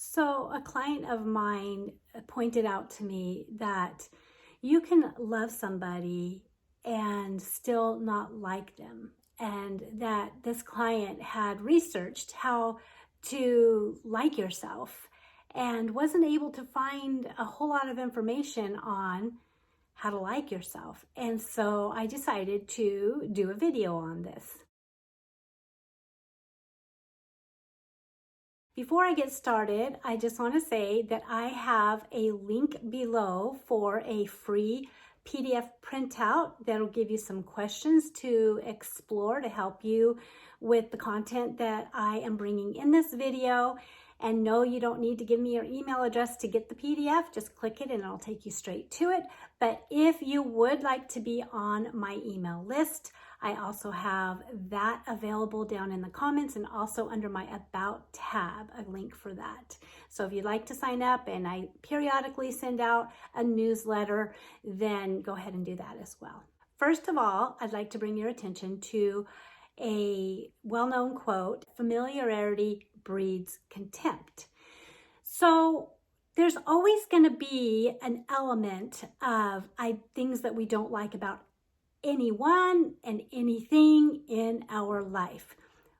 So, a client of mine pointed out to me that you can love somebody and still not like them. And that this client had researched how to like yourself and wasn't able to find a whole lot of information on how to like yourself. And so I decided to do a video on this. Before I get started, I just want to say that I have a link below for a free PDF printout that'll give you some questions to explore to help you with the content that I am bringing in this video. And no, you don't need to give me your email address to get the PDF. Just click it and it'll take you straight to it. But if you would like to be on my email list, I also have that available down in the comments and also under my About tab, a link for that. So if you'd like to sign up, and I periodically send out a newsletter, then go ahead and do that as well. First of all, I'd like to bring your attention to a well-known quote: familiarity breeds contempt. So there's always going to be an element of things that we don't like about anyone and anything in our life.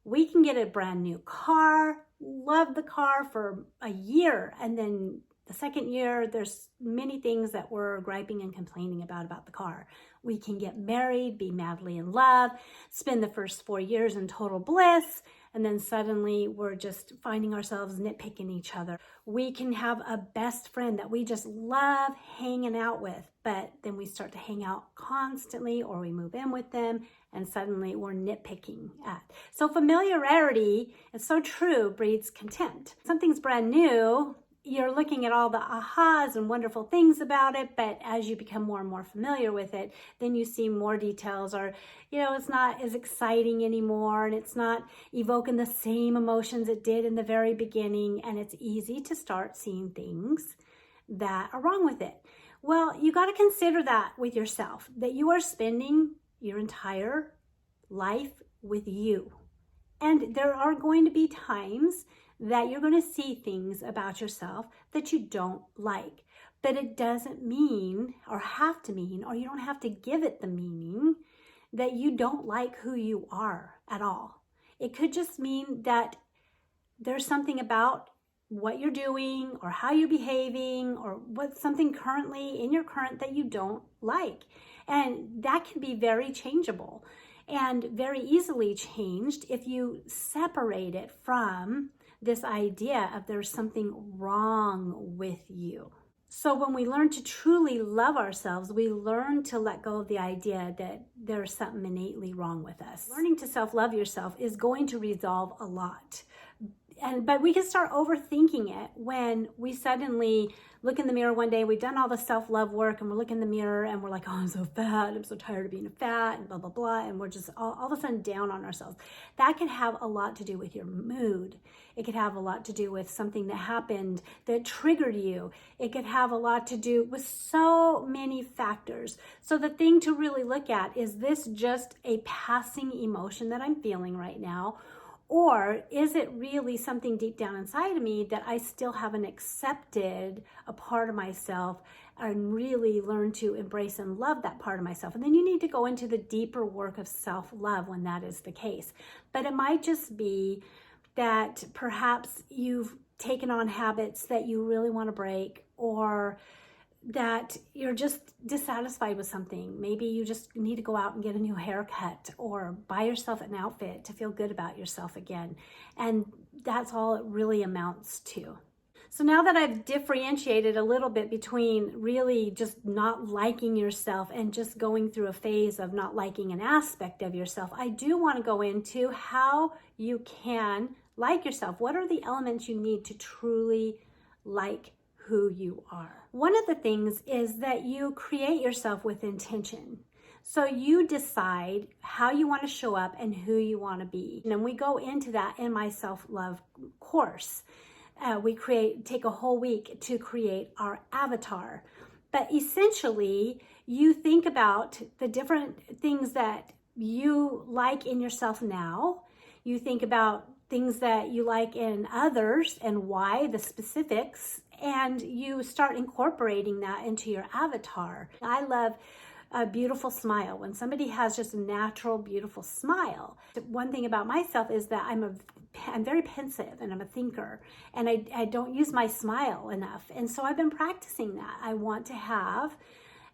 We can get a brand new car, love the car for a year, and then the second year, there's many things that we're griping and complaining about the car. We can get married, be madly in love, spend the first 4 years in total bliss, and then suddenly we're just finding ourselves nitpicking each other. We can have a best friend that we just love hanging out with, but then we start to hang out constantly, or we move in with them and suddenly we're nitpicking at. So familiarity, it's so true, breeds contempt. Something's brand new, you're looking at all the ahas and wonderful things about it, but as you become more and more familiar with it, then you see more details, or, it's not as exciting anymore, and it's not evoking the same emotions it did in the very beginning, and it's easy to start seeing things that are wrong with it. Well, you got to consider that with yourself, that you are spending your entire life with you. And there are going to be times that you're going to see things about yourself that you don't like. But it doesn't mean, or have to mean, or you don't have to give it the meaning that you don't like who you are at all. It could just mean that there's something about what you're doing or how you're behaving or what's something currently in your current that you don't like. And that can be very changeable and very easily changed if you separate it from this idea of there's something wrong with you. So when we learn to truly love ourselves, we learn to let go of the idea that there's something innately wrong with us. Learning to self-love yourself is going to resolve a lot. But we can start overthinking it when we suddenly look in the mirror one day. We've done all the self-love work and we're looking in the mirror and we're like, oh, I'm so fat. I'm so tired of being fat and blah, blah, blah. And we're just all of a sudden down on ourselves. That can have a lot to do with your mood. It could have a lot to do with something that happened that triggered you. It could have a lot to do with so many factors. So the thing to really look at, is this just a passing emotion that I'm feeling right now? Or is it really something deep down inside of me that I still haven't accepted a part of myself and really learn to embrace and love that part of myself? And then you need to go into the deeper work of self-love when that is the case. But it might just be that perhaps you've taken on habits that you really want to break, or that you're just dissatisfied with something. Maybe you just need to go out and get a new haircut or buy yourself an outfit to feel good about yourself again. And that's all it really amounts to. So now that I've differentiated a little bit between really just not liking yourself and just going through a phase of not liking an aspect of yourself, I do want to go into how you can like yourself. What are the elements you need to truly like who you are? One of the things is that you create yourself with intention. So you decide how you want to show up and who you want to be. And we go into that in my self-love course. We take a whole week to create our avatar. But essentially, you think about the different things that you like in yourself now. You think about things that you like in others and why, the specifics, and you start incorporating that into your avatar. I love a beautiful smile. When somebody has just a natural, beautiful smile. One thing about myself is that I'm very pensive and I'm a thinker, and I don't use my smile enough. And so I've been practicing that. I want to have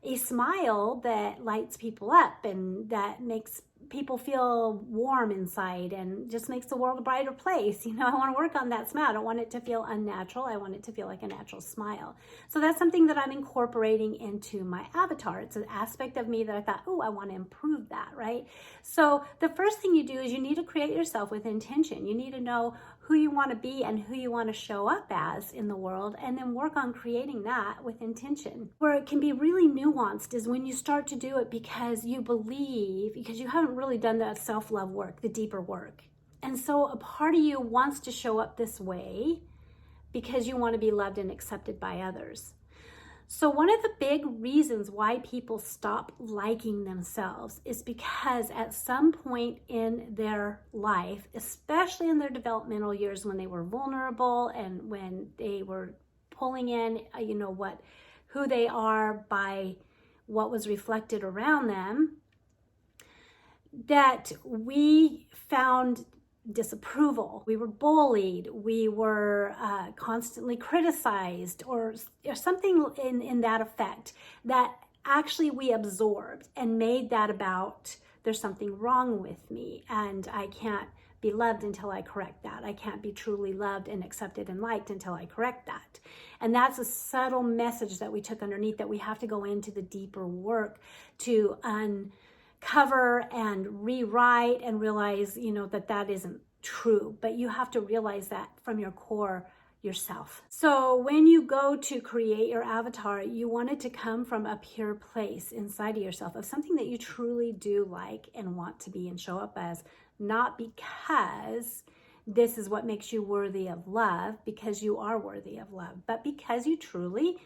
a smile that lights people up and that makes people feel warm inside and just makes the world a brighter place. You know, I want to work on that smile. I don't want it to feel unnatural. I want it to feel like a natural smile. So that's something that I'm incorporating into my avatar. It's an aspect of me that I thought, oh, I want to improve that, right? So the first thing you do is you need to create yourself with intention. You need to know who you want to be and who you want to show up as in the world, and then work on creating that with intention. Where it can be really nuanced is when you start to do it because you believe, because you haven't really done that self-love work, the deeper work. And so a part of you wants to show up this way because you want to be loved and accepted by others. So one of the big reasons why people stop liking themselves is because at some point in their life, especially in their developmental years when they were vulnerable and when they were pulling in, who they are by what was reflected around them, that we found disapproval. We were bullied. We were constantly criticized or something in that effect that actually we absorbed and made that about there's something wrong with me and I can't be loved until I correct that. I can't be truly loved and accepted and liked until I correct that. And that's a subtle message that we took underneath that we have to go into the deeper work to uncover and rewrite and realize, that isn't true. But you have to realize that from your core yourself. So when you go to create your avatar, you want it to come from a pure place inside of yourself of something that you truly do like and want to be and show up as, not because this is what makes you worthy of love, because you are worthy of love, but because you truly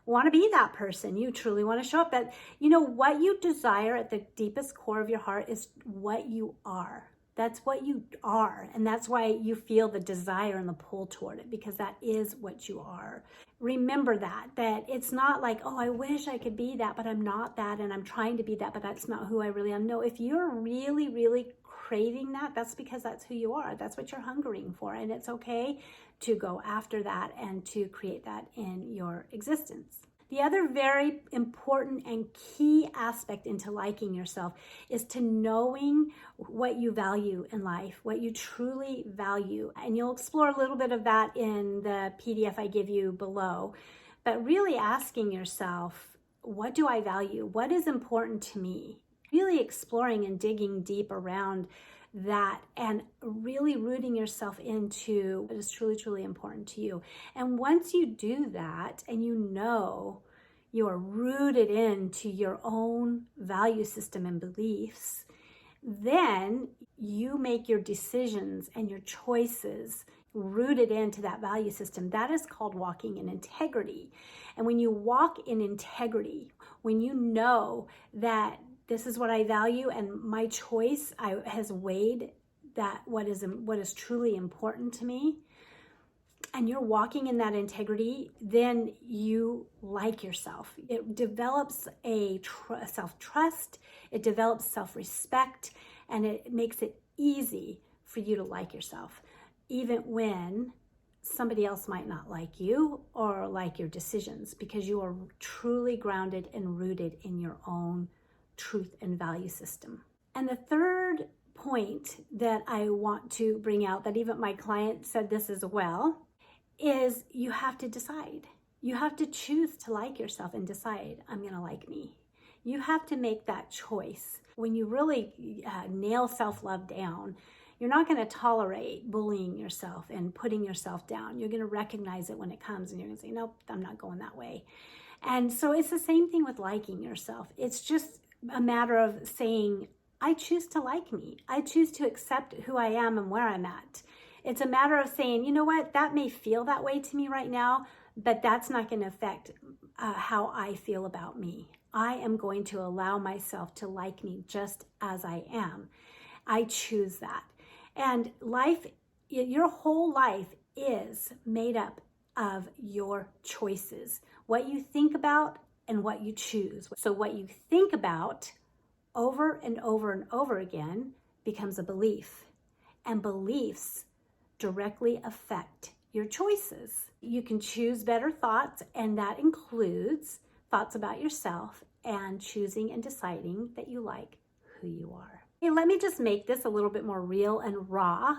want to be that person. You truly want to show up. That, what you desire at the deepest core of your heart is what you are. That's what you are. And that's why you feel the desire and the pull toward it, because that is what you are. Remember that it's not like, oh, I wish I could be that, but I'm not that. And I'm trying to be that, but that's not who I really am. No, if you're really, really craving that, that's because that's who you are. That's what you're hungering for. And it's okay to go after that and to create that in your existence. The other very important and key aspect into liking yourself is to knowing what you value in life, what you truly value. And you'll explore a little bit of that in the PDF I give you below. But really asking yourself, what do I value? What is important to me? Really exploring and digging deep around that and really rooting yourself into what is truly, truly important to you. And once you do that and you are rooted into your own value system and beliefs, then you make your decisions and your choices rooted into that value system. That is called walking in integrity. And when you walk in integrity, when you know that this is what I value and my choice has weighed that what is truly important to me, and you're walking in that integrity, then you like yourself. It develops a self-trust, it develops self-respect, and it makes it easy for you to like yourself, even when somebody else might not like you or like your decisions, because you are truly grounded and rooted in your own truth and value system. And the third point that I want to bring out, that even my client said this as well, is you have to decide. You have to choose to like yourself and decide, I'm going to like me. You have to make that choice. When you really nail self-love down, you're not going to tolerate bullying yourself and putting yourself down. You're going to recognize it when it comes and you're going to say, nope, I'm not going that way. And so it's the same thing with liking yourself. It's just a matter of saying, I choose to like me. I choose to accept who I am and where I'm at. It's a matter of saying, you know what, that may feel that way to me right now, but that's not going to affect how I feel about me. I am going to allow myself to like me just as I am. I choose that. And life your whole life is made up of your choices, what you think about and what you choose. So what you think about over and over and over again becomes a belief, and beliefs directly affect your choices. You can choose better thoughts, and that includes thoughts about yourself and choosing and deciding that you like who you are. Hey, let me just make this a little bit more real and raw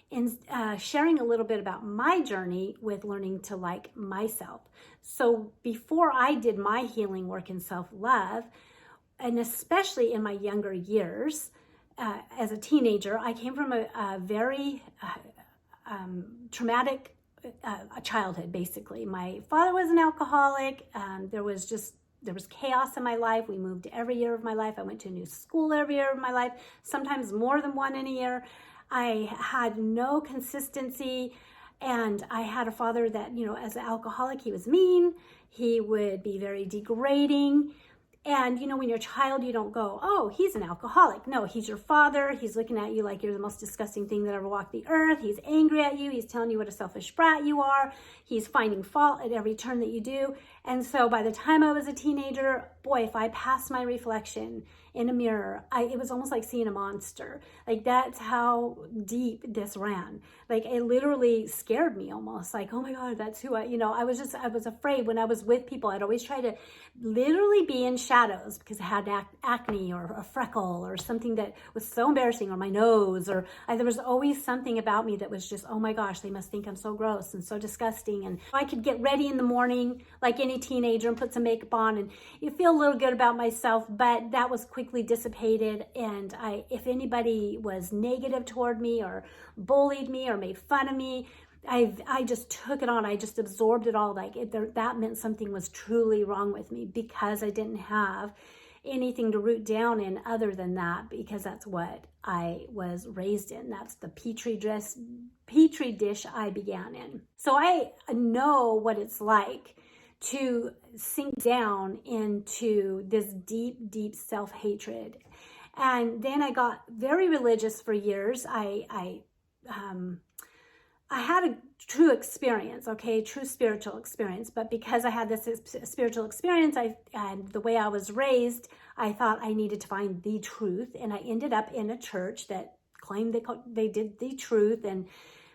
in sharing a little bit about my journey with learning to like myself. So before I did my healing work in self-love, and especially in my younger years, as a teenager, I came from a very traumatic childhood, basically. My father was an alcoholic. There was chaos in my life. We moved every year of my life. I went to a new school every year of my life, sometimes more than one in a year. I had no consistency, and I had a father that, as an alcoholic, he was mean. He would be very degrading. And, when you're a child, you don't go, oh, he's an alcoholic. No, he's your father. He's looking at you like you're the most disgusting thing that ever walked the earth. He's angry at you. He's telling you what a selfish brat you are. He's finding fault at every turn that you do. And so by the time I was a teenager, boy, if I passed my reflection in a mirror, it was almost like seeing a monster. Like, that's how deep this ran. Like, it literally scared me almost. Like, oh my God, that's who I was afraid. When I was with people, I'd always try to literally be in shadows because I had acne or a freckle or something that was so embarrassing, or my nose, or there was always something about me that was just, oh my gosh, they must think I'm so gross and so disgusting. And I could get ready in the morning like any teenager and put some makeup on and you feel a little good about myself, but that was quickly dissipated. And if anybody was negative toward me or bullied me or made fun of me, I just took it on. I just absorbed it all. That meant something was truly wrong with me, because I didn't have anything to root down in other than that, because that's what I was raised in. That's the petri dish I began in. So I know what it's like to sink down into this deep, deep self-hatred. And then I got very religious for years. I had a true experience, true spiritual experience. But because I had this spiritual experience, and the way I was raised, I thought I needed to find the truth. And I ended up in a church that claimed they did the truth and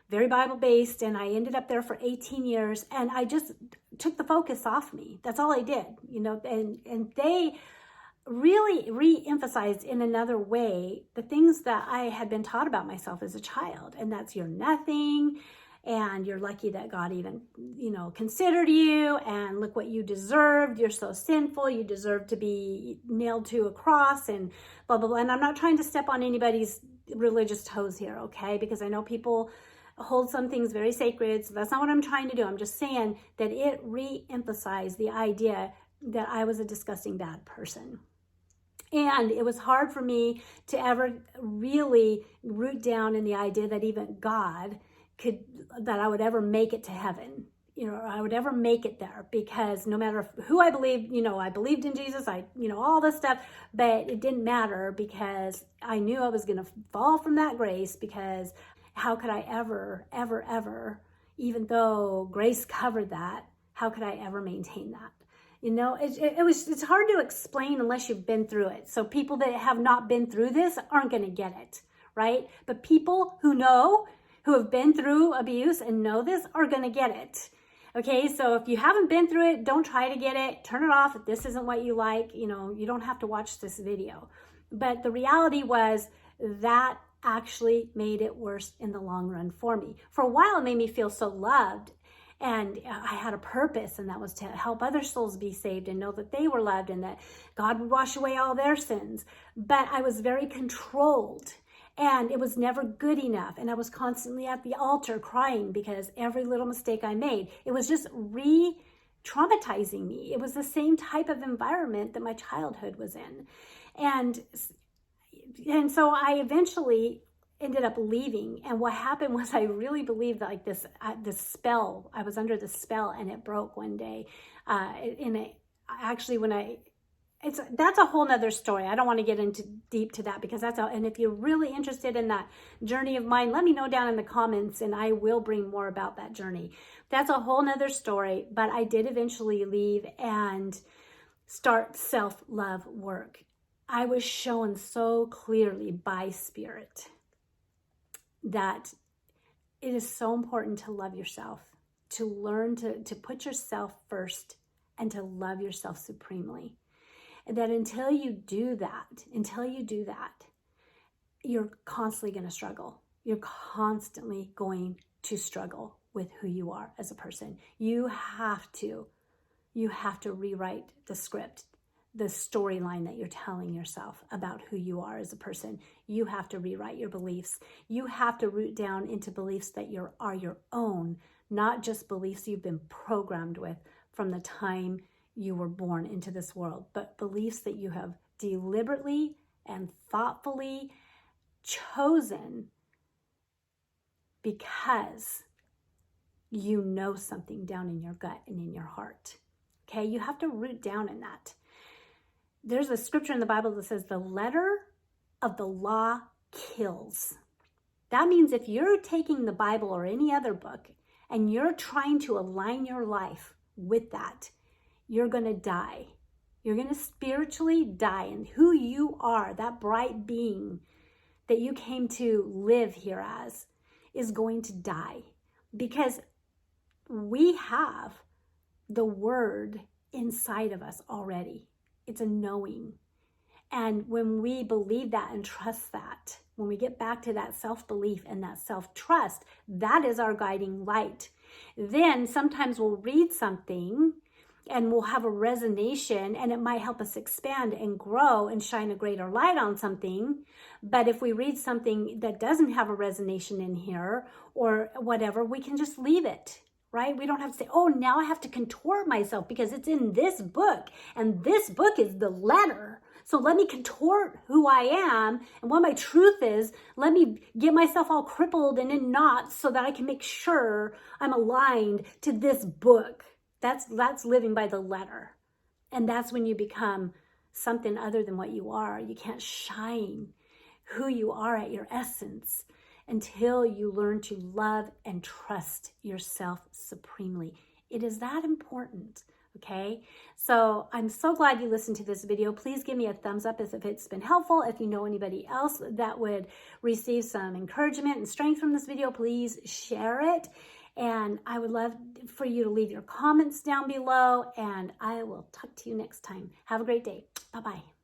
very Bible-based. And I ended up there for 18 years. And I just took the focus off me. That's all I did, and they really re-emphasized in another way the things that I had been taught about myself as a child. And that's, you're nothing, and you're lucky that God even, considered you, and look what you deserved. You're so sinful. You deserve to be nailed to a cross, and blah, blah, blah. And I'm not trying to step on anybody's religious toes here, okay? Because I know people hold some things very sacred. So that's not what I'm trying to do. I'm just saying that it re-emphasized the idea that I was a disgusting bad person. And it was hard for me to ever really root down in the idea that even God that I would ever make it to heaven, I would ever make it there, because no matter who I believed, I believed in Jesus, all this stuff, but it didn't matter, because I knew I was going to fall from that grace. Because how could I ever, ever, ever, even though grace covered that, how could I ever maintain that? It's hard to explain unless you've been through it. So people that have not been through this aren't going to get it, right? But people who have been through abuse and know this are going to get it. Okay, so if you haven't been through it, don't try to get it. Turn it off if this isn't what you like. You don't have to watch this video. But the reality was that actually made it worse in the long run for me. For a while, it made me feel so loved. And I had a purpose, and that was to help other souls be saved and know that they were loved and that God would wash away all their sins. But I was very controlled, and it was never good enough. And I was constantly at the altar crying because every little mistake I made, it was just re-traumatizing me. It was the same type of environment that my childhood was in. And so I eventually ended up leaving. And what happened was, I really believed that this spell, I was under the spell, and it broke one day. When I that's a whole nother story. I don't want to get into deep to that because and if you're really interested in that journey of mine, let me know down in the comments and I will bring more about that journey. That's a whole nother story, but I did eventually leave and start self-love work. I was shown so clearly by Spirit that it is so important to love yourself, to learn to put yourself first and to love yourself supremely. And that until you do that, you're constantly going to struggle. You're constantly going to struggle with who you are as a person. You have to rewrite the script, the storyline that you're telling yourself about who you are as a person. You have to rewrite your beliefs. You have to root down into beliefs that are your own, not just beliefs you've been programmed with from the time you were born into this world, but beliefs that you have deliberately and thoughtfully chosen because you know something down in your gut and in your heart. Okay, you have to root down in that. There's a scripture in the Bible that says the letter of the law kills. That means if you're taking the Bible or any other book and you're trying to align your life with that, you're going to die. You're going to spiritually die. And who you are, that bright being that you came to live here as, is going to die. Because we have the word inside of us already. It's a knowing. And when we believe that and trust that, when we get back to that self-belief and that self-trust, that is our guiding light. Then sometimes we'll read something and we'll have a resonance, and it might help us expand and grow and shine a greater light on something. But if we read something that doesn't have a resonance in here or whatever, we can just leave it, right? We don't have to say, oh, now I have to contort myself because it's in this book and this book is the letter. So let me contort who I am and what my truth is. Let me get myself all crippled and in knots so that I can make sure I'm aligned to this book. That's living by the letter. And that's when you become something other than what you are. You can't shine who you are at your essence until you learn to love and trust yourself supremely. It is that important, okay? So I'm so glad you listened to this video. Please give me a thumbs up if it's been helpful. If you know anybody else that would receive some encouragement and strength from this video, please share it. And I would love for you to leave your comments down below, and I will talk to you next time. Have a great day. Bye-bye.